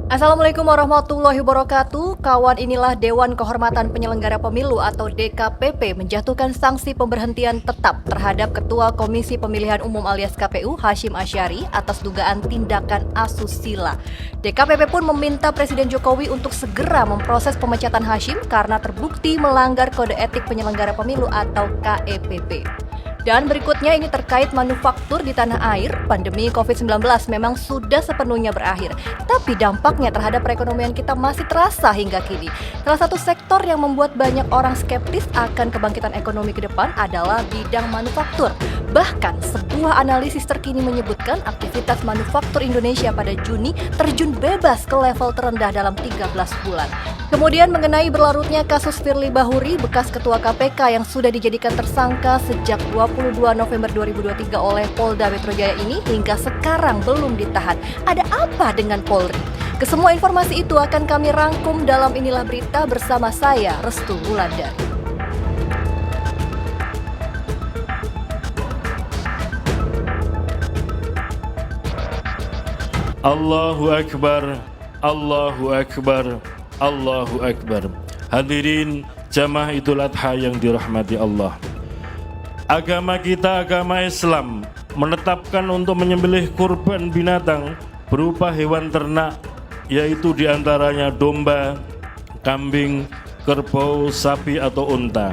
Assalamualaikum warahmatullahi wabarakatuh. Kawan, inilah Dewan Kehormatan Penyelenggara Pemilu atau DKPP menjatuhkan sanksi pemberhentian tetap terhadap Ketua Komisi Pemilihan Umum alias KPU Hasyim Asyari atas dugaan tindakan asusila. DKPP pun meminta Presiden Jokowi untuk segera memproses pemecatan Hasyim karena terbukti melanggar Kode Etik Penyelenggara Pemilu atau KEPP. Dan berikutnya ini terkait manufaktur di tanah air. Pandemi COVID-19 memang sudah sepenuhnya berakhir, tapi dampaknya terhadap perekonomian kita masih terasa hingga kini. Salah satu sektor yang membuat banyak orang skeptis akan kebangkitan ekonomi ke depan adalah bidang manufaktur. Bahkan sebuah analisis terkini menyebutkan aktivitas manufaktur Indonesia pada Juni terjun bebas ke level terendah dalam 13 bulan. Kemudian mengenai berlarutnya kasus Firly Bahuri, bekas Ketua KPK yang sudah dijadikan tersangka sejak 22 November 2023 oleh Polda Metro Jaya ini hingga sekarang belum ditahan. Ada apa dengan Polri? Kesemua informasi itu akan kami rangkum dalam Inilah Berita bersama saya, Restu Wulandari. Allahu Akbar, Allahu Akbar, Allahu Akbar. Hadirin jamaah Idul Adha yang dirahmati Allah. Agama kita, agama Islam, menetapkan untuk menyembelih kurban binatang berupa hewan ternak, yaitu diantaranya domba, kambing, kerbau, sapi atau unta.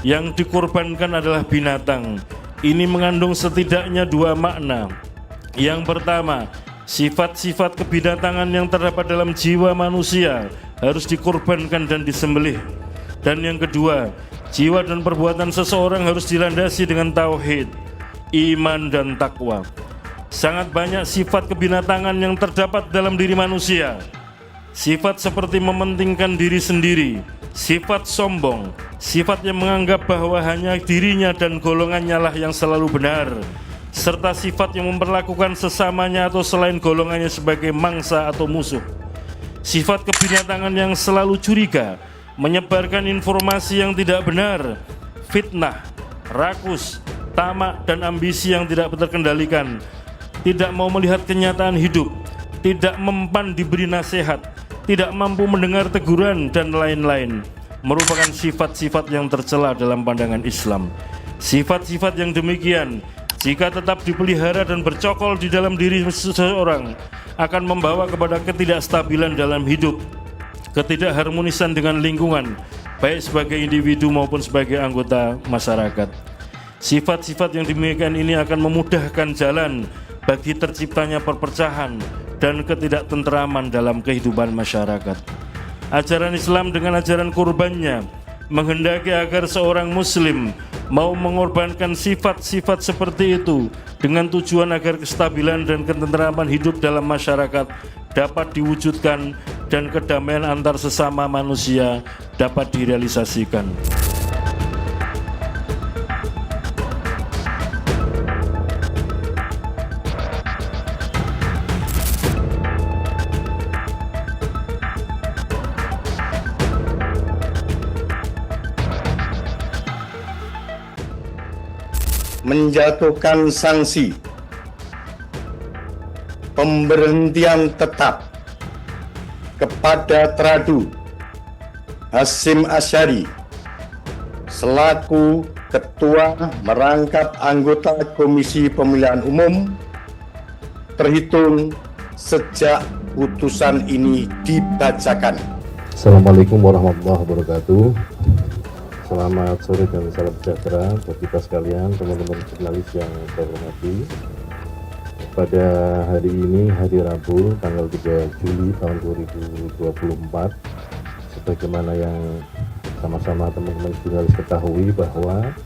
Yang dikurbankan adalah binatang. Ini mengandung setidaknya dua makna. Yang pertama, sifat-sifat kebinatangan yang terdapat dalam jiwa manusia harus dikorbankan dan disembelih. Dan yang kedua, jiwa dan perbuatan seseorang harus dilandasi dengan tauhid, iman dan takwa. Sangat banyak sifat kebinatangan yang terdapat dalam diri manusia. Sifat seperti mementingkan diri sendiri, sifat sombong, sifat yang menganggap bahwa hanya dirinya dan golongannya lah yang selalu benar, serta sifat yang memperlakukan sesamanya atau selain golongannya sebagai mangsa atau musuh. Sifat kebinatangan yang selalu curiga, menyebarkan informasi yang tidak benar, fitnah, rakus, tamak dan ambisi yang tidak terkendalikan, tidak mau melihat kenyataan hidup, tidak mempan diberi nasihat, tidak mampu mendengar teguran dan lain-lain, merupakan sifat-sifat yang tercela dalam pandangan Islam. Sifat-sifat yang demikian jika tetap dipelihara dan bercokol di dalam diri seseorang akan membawa kepada ketidakstabilan dalam hidup, ketidakharmonisan dengan lingkungan, baik sebagai individu maupun sebagai anggota masyarakat. Sifat-sifat yang demikian ini akan memudahkan jalan bagi terciptanya perpecahan dan ketidaktentraman dalam kehidupan masyarakat. Ajaran Islam dengan ajaran kurbannya menghendaki agar seorang muslim mau mengorbankan sifat-sifat seperti itu dengan tujuan agar kestabilan dan ketentraman hidup dalam masyarakat dapat diwujudkan dan kedamaian antar sesama manusia dapat direalisasikan. Menjatuhkan sanksi pemberhentian tetap kepada Tradu Hasyim Asyari selaku Ketua merangkap anggota Komisi Pemilihan Umum terhitung sejak putusan ini dibacakan. Assalamualaikum warahmatullahi wabarakatuh. Selamat sore dan salam sejahtera buat kita sekalian, teman-teman jurnalis yang saya hormati. Pada hari ini, hari Rabu, tanggal 3 Juli tahun 2024, sebagaimana yang sama-sama teman-teman jurnalis ketahui bahwa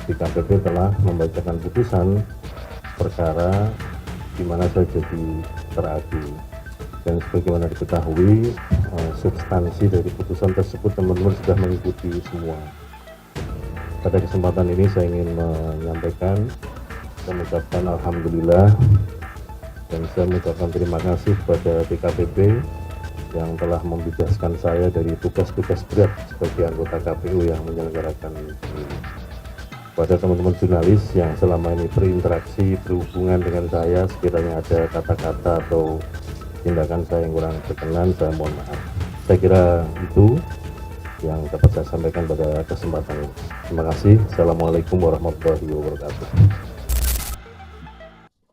DKPP telah membacakan putusan perkara di mana saya jadi teradu. Dan sebagaimana diketahui, substansi dari putusan tersebut teman-teman sudah mengikuti semua. Pada kesempatan ini saya ingin menyampaikan, saya mengucapkan Alhamdulillah dan saya mengucapkan terima kasih kepada DKPP yang telah membebaskan saya dari tugas-tugas berat sebagai anggota KPU yang menyelenggarakan pemilu. Pada teman-teman jurnalis yang selama ini berinteraksi, berhubungan dengan saya, sekiranya ada kata-kata atau tindakan saya yang kurang berkenan, saya mohon maaf. Saya kira itu yang dapat saya sampaikan pada kesempatan ini. Terima kasih. Assalamualaikum warahmatullahi wabarakatuh.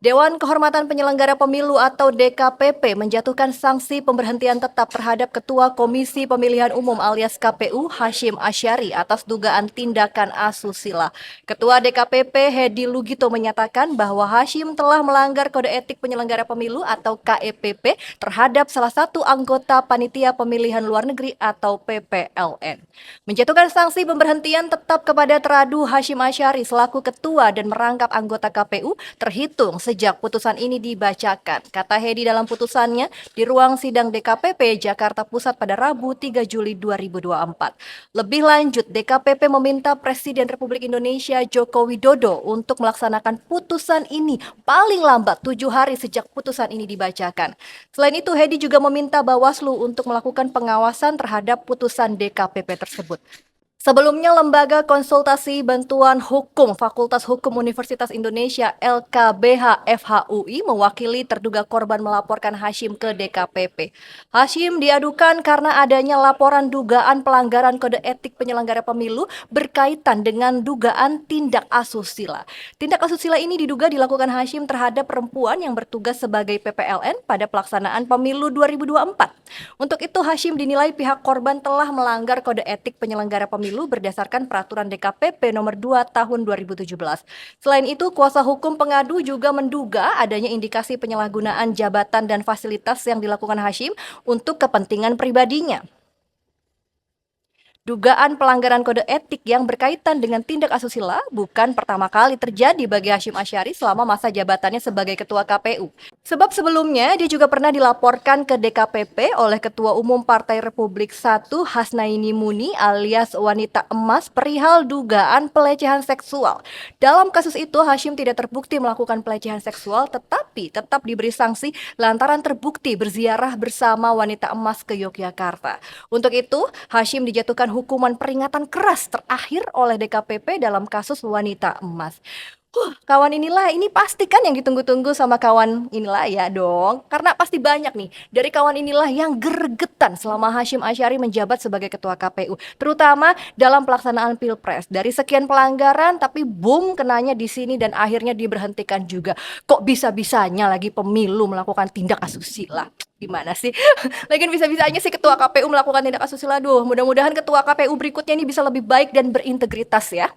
Dewan Kehormatan Penyelenggara Pemilu atau DKPP menjatuhkan sanksi pemberhentian tetap terhadap Ketua Komisi Pemilihan Umum alias KPU Hasyim Asyari atas dugaan tindakan asusila. Ketua DKPP Hedi Lugito menyatakan bahwa Hasyim telah melanggar Kode Etik Penyelenggara Pemilu atau KEPP terhadap salah satu anggota Panitia Pemilihan Luar Negeri atau PPLN. Menjatuhkan sanksi pemberhentian tetap kepada teradu Hasyim Asyari selaku ketua dan merangkap anggota KPU terhitung sejak putusan ini dibacakan. Kata Hedi dalam putusannya di ruang sidang DKPP Jakarta Pusat pada Rabu 3 Juli 2024. Lebih lanjut, DKPP meminta Presiden Republik Indonesia Joko Widodo untuk melaksanakan putusan ini paling lambat 7 hari sejak putusan ini dibacakan. Selain itu, Hedi juga meminta Bawaslu untuk melakukan pengawasan terhadap putusan DKPP tersebut. Sebelumnya, Lembaga Konsultasi Bantuan Hukum Fakultas Hukum Universitas Indonesia LKBH FHUI mewakili terduga korban melaporkan Hasyim ke DKPP. Hasyim diadukan karena adanya laporan dugaan pelanggaran Kode Etik Penyelenggara Pemilu berkaitan dengan dugaan tindak asusila. Tindak asusila ini diduga dilakukan Hasyim terhadap perempuan yang bertugas sebagai PPLN pada pelaksanaan pemilu 2024. Untuk itu, Hasyim dinilai pihak korban telah melanggar Kode Etik Penyelenggara Pemilu berdasarkan peraturan DKPP nomor 2 tahun 2017. Selain itu, kuasa hukum pengadu juga menduga adanya indikasi penyalahgunaan jabatan dan fasilitas yang dilakukan Hasyim untuk kepentingan pribadinya. Dugaan pelanggaran kode etik yang berkaitan dengan tindak asusila bukan pertama kali terjadi bagi Hasyim Asyari selama masa jabatannya sebagai Ketua KPU. Sebab sebelumnya dia juga pernah dilaporkan ke DKPP oleh Ketua Umum Partai Republik I Hasnaini Muni alias Wanita Emas perihal dugaan pelecehan seksual. Dalam kasus itu, Hasyim tidak terbukti melakukan pelecehan seksual tetapi tetap diberi sanksi lantaran terbukti berziarah bersama Wanita Emas ke Yogyakarta. Untuk itu, Hasyim dijatuhkan hukuman peringatan keras terakhir oleh DKPP dalam kasus Wanita Emas. Kawan inilah, ini pasti kan yang ditunggu-tunggu sama kawan inilah ya dong. Karena pasti banyak nih dari kawan inilah yang gregetan selama Hasyim Asyari menjabat sebagai Ketua KPU. Terutama dalam pelaksanaan Pilpres. Dari sekian pelanggaran tapi boom kenanya di sini dan akhirnya diberhentikan juga. Kok bisa-bisanya lagi pemilu melakukan tindak asusila? Gimana sih? Lagian bisa-bisanya sih Ketua KPU melakukan tindak asusila. Duh, mudah-mudahan Ketua KPU berikutnya ini bisa lebih baik dan berintegritas ya.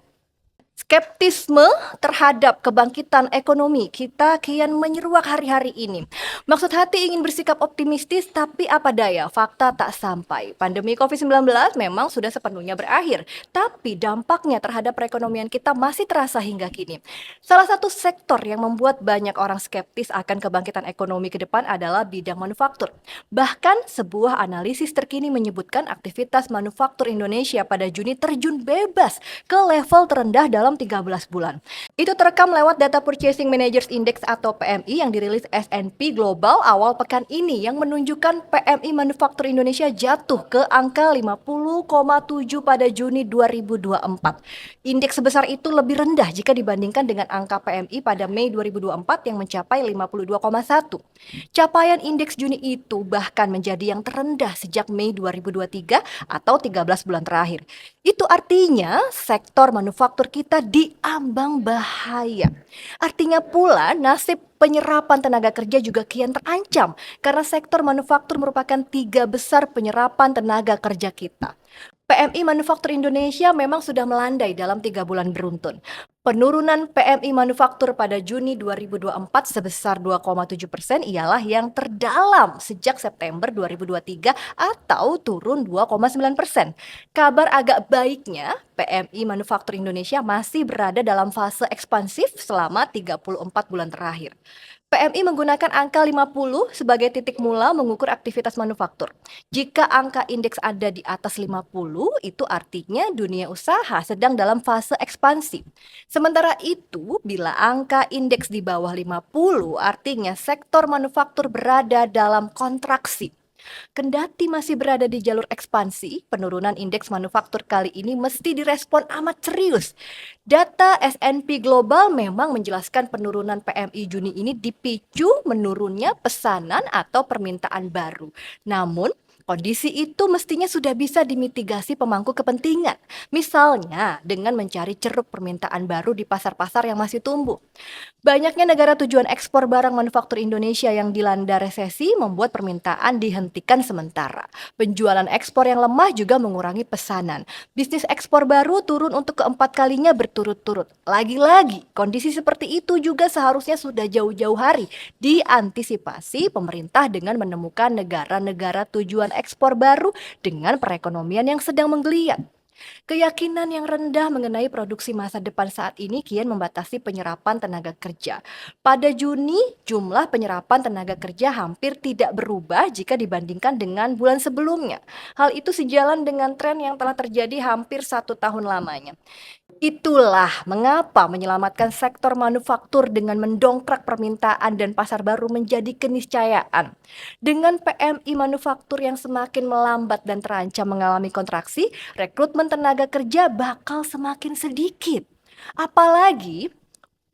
Skeptisme terhadap kebangkitan ekonomi kita kian menyeruak hari-hari ini. Maksud hati ingin bersikap optimistis, tapi apa daya, fakta tak sampai. Pandemi COVID-19 memang sudah sepenuhnya berakhir, tapi dampaknya terhadap perekonomian kita masih terasa hingga kini. Salah satu sektor yang membuat banyak orang skeptis akan kebangkitan ekonomi ke depan adalah bidang manufaktur. Bahkan sebuah analisis terkini menyebutkan aktivitas manufaktur Indonesia pada Juni terjun bebas ke level terendah dalam 13 bulan. Itu terekam lewat data Purchasing Managers Index atau PMI yang dirilis S&P Global awal pekan ini yang menunjukkan PMI manufaktur Indonesia jatuh ke angka 50,7 pada Juni 2024. Indeks sebesar itu lebih rendah jika dibandingkan dengan angka PMI pada Mei 2024 yang mencapai 52,1. Capaian indeks Juni itu bahkan menjadi yang terendah sejak Mei 2023 atau 13 bulan terakhir. Itu artinya sektor manufaktur kita diambang bahaya. Artinya pula nasib penyerapan tenaga kerja juga kian terancam karena sektor manufaktur merupakan 3 besar penyerapan tenaga kerja kita. PMI manufaktur Indonesia memang sudah melandai dalam 3 bulan beruntun. Penurunan PMI manufaktur pada Juni 2024 sebesar 2,7% ialah yang terdalam sejak September 2023 atau turun 2,9%. Kabar agak baiknya, PMI manufaktur Indonesia masih berada dalam fase ekspansif selama 34 bulan terakhir. PMI menggunakan angka 50 sebagai titik mula mengukur aktivitas manufaktur. Jika angka indeks ada di atas 50, itu artinya dunia usaha sedang dalam fase ekspansi. Sementara itu, bila angka indeks di bawah 50, artinya sektor manufaktur berada dalam kontraksi. Kendati masih berada di jalur ekspansi, penurunan indeks manufaktur kali ini mesti direspon amat serius. Data S&P Global memang menjelaskan penurunan PMI Juni ini dipicu menurunnya pesanan atau permintaan baru. Namun, kondisi itu mestinya sudah bisa dimitigasi pemangku kepentingan. Misalnya, dengan mencari ceruk permintaan baru di pasar-pasar yang masih tumbuh. Banyaknya negara tujuan ekspor barang manufaktur Indonesia yang dilanda resesi membuat permintaan dihentikan sementara. Penjualan ekspor yang lemah juga mengurangi pesanan. Bisnis ekspor baru turun untuk keempat kalinya berturut-turut. Lagi-lagi, kondisi seperti itu juga seharusnya sudah jauh-jauh hari diantisipasi pemerintah dengan menemukan negara-negara tujuan ekspor baru dengan perekonomian yang sedang menggeliat. Keyakinan yang rendah mengenai produksi masa depan saat ini kian membatasi penyerapan tenaga kerja. Pada Juni, jumlah penyerapan tenaga kerja hampir tidak berubah jika dibandingkan dengan bulan sebelumnya. Hal itu sejalan dengan tren yang telah terjadi hampir 1 tahun lamanya. Itulah mengapa menyelamatkan sektor manufaktur dengan mendongkrak permintaan dan pasar baru menjadi keniscayaan. Dengan PMI manufaktur yang semakin melambat dan terancam mengalami kontraksi, rekrutmen tenaga kerja bakal semakin sedikit. Apalagi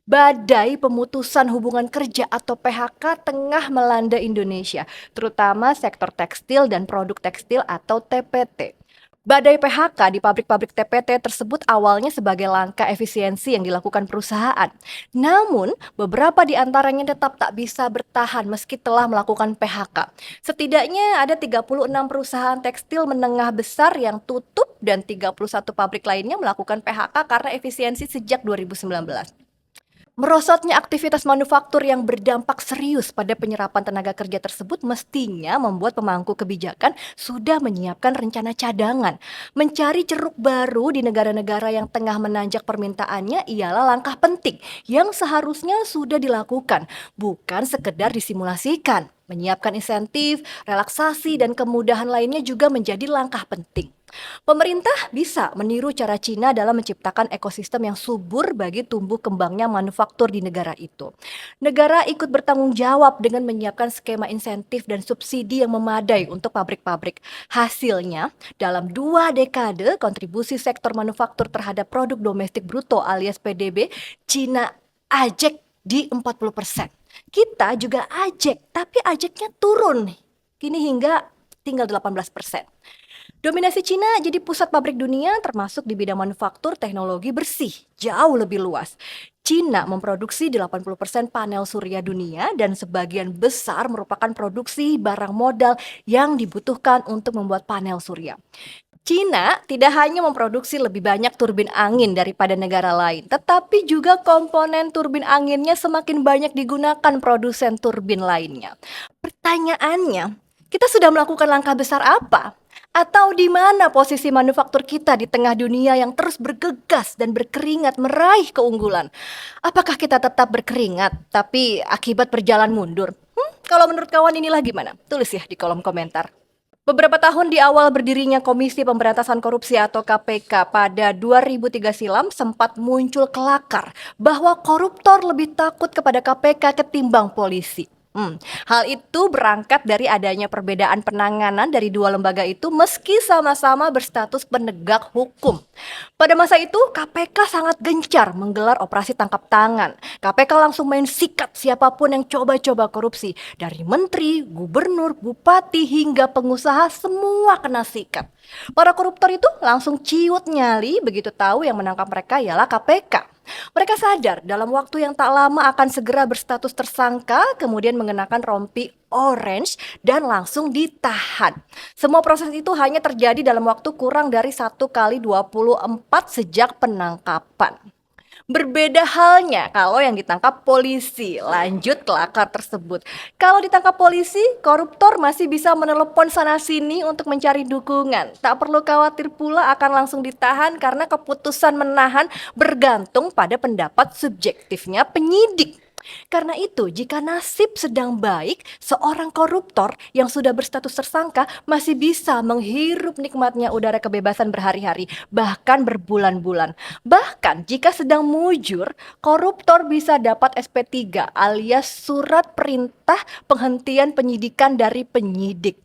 badai pemutusan hubungan kerja atau PHK tengah melanda Indonesia, terutama sektor tekstil dan produk tekstil atau TPT. Badai PHK di pabrik-pabrik TPT tersebut awalnya sebagai langkah efisiensi yang dilakukan perusahaan. Namun, beberapa di antaranya tetap tak bisa bertahan meski telah melakukan PHK. Setidaknya ada 36 perusahaan tekstil menengah besar yang tutup dan 31 pabrik lainnya melakukan PHK karena efisiensi sejak 2019. Merosotnya aktivitas manufaktur yang berdampak serius pada penyerapan tenaga kerja tersebut mestinya membuat pemangku kebijakan sudah menyiapkan rencana cadangan. Mencari ceruk baru di negara-negara yang tengah menanjak permintaannya ialah langkah penting yang seharusnya sudah dilakukan, bukan sekedar disimulasikan. Menyiapkan insentif, relaksasi, dan kemudahan lainnya juga menjadi langkah penting. Pemerintah bisa meniru cara Cina dalam menciptakan ekosistem yang subur bagi tumbuh kembangnya manufaktur di negara itu. Negara ikut bertanggung jawab dengan menyiapkan skema insentif dan subsidi yang memadai untuk pabrik-pabrik. Hasilnya, dalam 2 dekade kontribusi sektor manufaktur terhadap produk domestik bruto alias PDB, Cina ajek di 40%. Kita juga ajek, tapi ajeknya turun. Kini hingga tinggal 18%. Dominasi Cina jadi pusat pabrik dunia termasuk di bidang manufaktur teknologi bersih, jauh lebih luas. Cina memproduksi 80% panel surya dunia dan sebagian besar merupakan produksi barang modal yang dibutuhkan untuk membuat panel surya. Cina tidak hanya memproduksi lebih banyak turbin angin daripada negara lain, tetapi juga komponen turbin anginnya semakin banyak digunakan produsen turbin lainnya. Pertanyaannya, kita sudah melakukan langkah besar apa? Atau di mana posisi manufaktur kita di tengah dunia yang terus bergegas dan berkeringat meraih keunggulan? Apakah kita tetap berkeringat tapi akibat berjalan mundur? Kalau menurut kawan inilah gimana? Tulis ya di kolom komentar. Beberapa tahun di awal berdirinya Komisi Pemberantasan Korupsi atau KPK pada 2003 silam sempat muncul kelakar bahwa koruptor lebih takut kepada KPK ketimbang polisi. Hal itu berangkat dari adanya perbedaan penanganan dari 2 lembaga itu meski sama-sama berstatus penegak hukum. Pada masa itu KPK sangat gencar menggelar operasi tangkap tangan. KPK langsung main sikat siapapun yang coba-coba korupsi. Dari menteri, gubernur, bupati hingga pengusaha semua kena sikat. Para koruptor itu langsung ciut nyali begitu tahu yang menangkap mereka ialah KPK. Mereka sadar dalam waktu yang tak lama akan segera berstatus tersangka, kemudian mengenakan rompi orange dan langsung ditahan. Semua proses itu hanya terjadi dalam waktu kurang dari 1x24 sejak penangkapan. Berbeda halnya kalau yang ditangkap polisi. Lanjut kelakar tersebut. Kalau ditangkap polisi, koruptor masih bisa menelepon sana-sini untuk mencari dukungan. Tak perlu khawatir pula akan langsung ditahan karena keputusan menahan bergantung pada pendapat subjektifnya penyidik. Karena itu, jika nasib sedang baik, seorang koruptor yang sudah berstatus tersangka masih bisa menghirup nikmatnya udara kebebasan berhari-hari, bahkan berbulan-bulan. Bahkan jika sedang mujur, koruptor bisa dapat SP3 alias surat perintah penghentian penyidikan dari penyidik.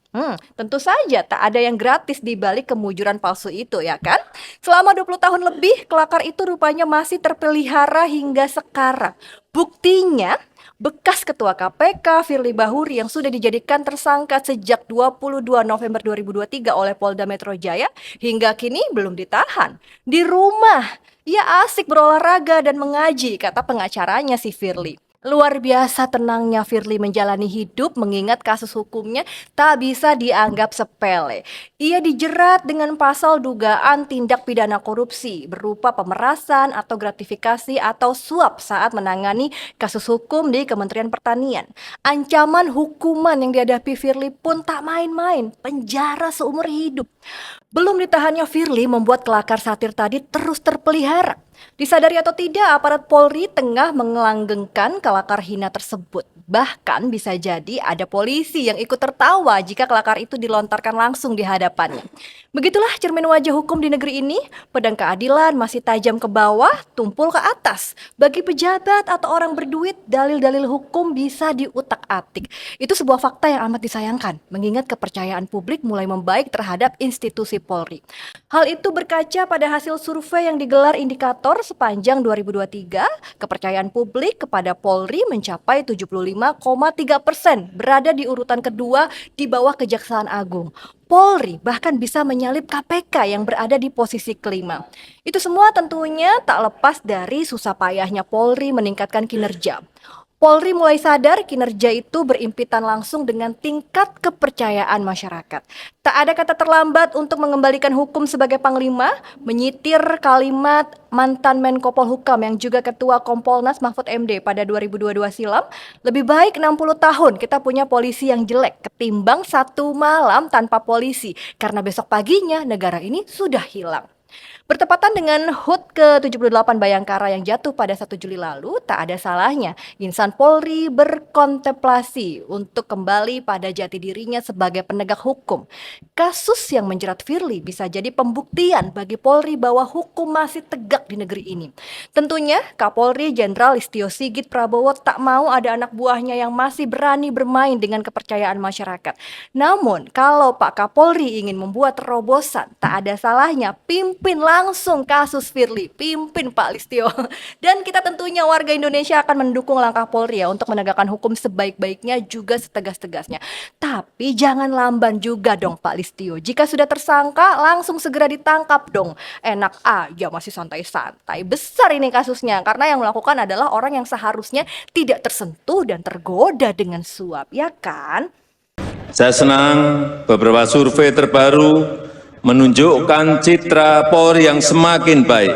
Tentu saja tak ada yang gratis di balik kemujuran palsu itu ya kan? Selama 20 tahun lebih, kelakar itu rupanya masih terpelihara hingga sekarang. Buktinya, bekas Ketua KPK Firly Bahuri yang sudah dijadikan tersangka sejak 22 November 2023 oleh Polda Metro Jaya hingga kini belum ditahan. Di rumah, ia asik berolahraga dan mengaji, kata pengacaranya si Firly. Luar biasa tenangnya Firly menjalani hidup mengingat kasus hukumnya tak bisa dianggap sepele. Ia dijerat dengan pasal dugaan tindak pidana korupsi berupa pemerasan atau gratifikasi atau suap saat menangani kasus hukum di Kementerian Pertanian. Ancaman hukuman yang dihadapi Firly pun tak main-main, penjara seumur hidup. Belum ditahannya Firly membuat kelakar satir tadi terus terpelihara. Disadari atau tidak, aparat Polri tengah mengelanggengkan kelakar hina tersebut. Bahkan bisa jadi ada polisi yang ikut tertawa jika kelakar itu dilontarkan langsung di hadapannya. Begitulah cermin wajah hukum di negeri ini. Pedang keadilan masih tajam ke bawah, tumpul ke atas. Bagi pejabat atau orang berduit, dalil-dalil hukum bisa diutak-atik. Itu sebuah fakta yang amat disayangkan, mengingat kepercayaan publik mulai membaik terhadap institusi Polri. Hal itu berkaca pada hasil survei yang digelar indikator sepanjang 2023, kepercayaan publik kepada Polri mencapai 75,3%, berada di urutan kedua di bawah Kejaksaan Agung. Polri bahkan bisa menyalip KPK yang berada di posisi kelima. Itu semua tentunya tak lepas dari susah payahnya Polri meningkatkan kinerja. Polri mulai sadar kinerja itu berimpitan langsung dengan tingkat kepercayaan masyarakat. Tak ada kata terlambat untuk mengembalikan hukum sebagai panglima, menyitir kalimat mantan Menko Polhukam yang juga Ketua Kompolnas Mahfud MD pada 2022 silam, lebih baik 60 tahun kita punya polisi yang jelek ketimbang 1 malam tanpa polisi, karena besok paginya negara ini sudah hilang. Bertepatan dengan HUT ke-78 Bayangkara yang jatuh pada 1 Juli lalu, tak ada salahnya insan Polri berkontemplasi untuk kembali pada jati dirinya sebagai penegak hukum. Kasus yang menjerat Firly bisa jadi pembuktian bagi Polri bahwa hukum masih tegak di negeri ini. Tentunya Kapolri Jenderal Listio Sigit Prabowo tak mau ada anak buahnya yang masih berani bermain dengan kepercayaan masyarakat. Namun kalau Pak Kapolri ingin membuat terobosan, tak ada salahnya pimpin langsung kasus Firly, pimpin Pak Listio. Dan kita tentunya warga Indonesia akan mendukung langkah Polri ya untuk menegakkan hukum sebaik-baiknya juga setegas-tegasnya. Tapi jangan lamban juga dong Pak Listio. Jika sudah tersangka langsung segera ditangkap dong. Enak aja masih santai-santai. Besar ini kasusnya karena yang melakukan adalah orang yang seharusnya tidak tersentuh dan tergoda dengan suap, ya kan? Saya senang beberapa survei terbaru menunjukkan citra Polri yang semakin baik,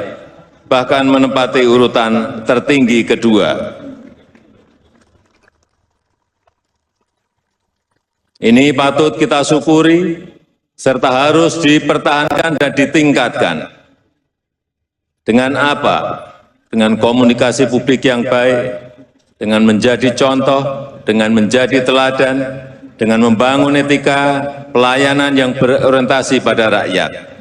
bahkan menempati urutan tertinggi kedua. Ini patut kita syukuri, serta harus dipertahankan dan ditingkatkan. Dengan apa? Dengan komunikasi publik yang baik, dengan menjadi contoh, dengan menjadi teladan, dengan membangun etika pelayanan yang berorientasi pada rakyat.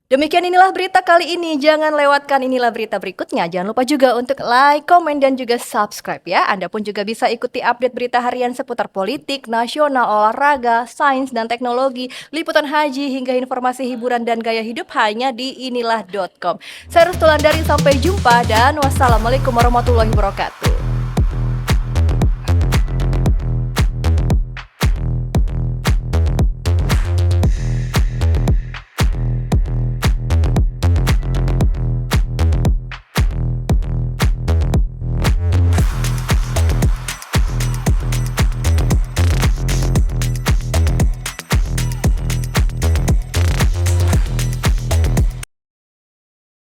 Demikian inilah berita kali ini. Jangan lewatkan inilah berita berikutnya. Jangan lupa juga untuk like, komen, dan juga subscribe ya. Anda pun juga bisa ikuti update berita harian seputar politik, nasional, olahraga, sains, dan teknologi, liputan haji, hingga informasi hiburan dan gaya hidup hanya di inilah.com. Saya Rustulandari, sampai jumpa dan wassalamualaikum warahmatullahi wabarakatuh.